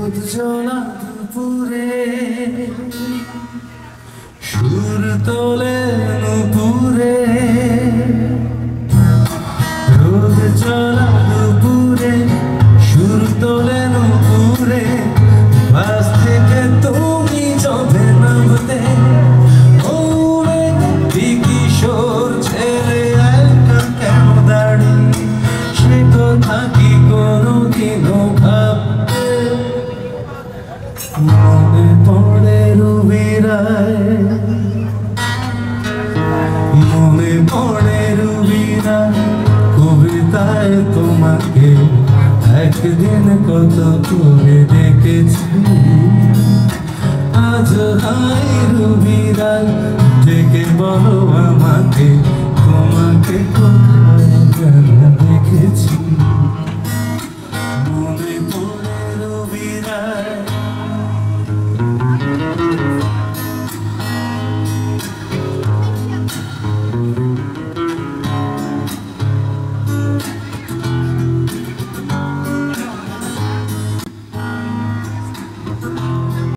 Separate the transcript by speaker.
Speaker 1: উজ্জ্বলা দুপুরে সুর তোলে নুপুরে, রোদ চলা দুপুরে সুর তোলে নুপুরে, বাস থেকে তুমি যবে নামতে ওরে কিশোর ছেলে একা কেন দাঁড়ি, সে কথা কি কোনোদিনও ভাবতে? মনে পড়ে রুবিরায়, মনে পড়ে রুবিরায় কবিতায় তোমাকে একদিন কত করে দেখেছি। আজ হাই রুবিরায় ডেকে বলো আমাকে, তোমাকে কোথায় যেন দেখেছি।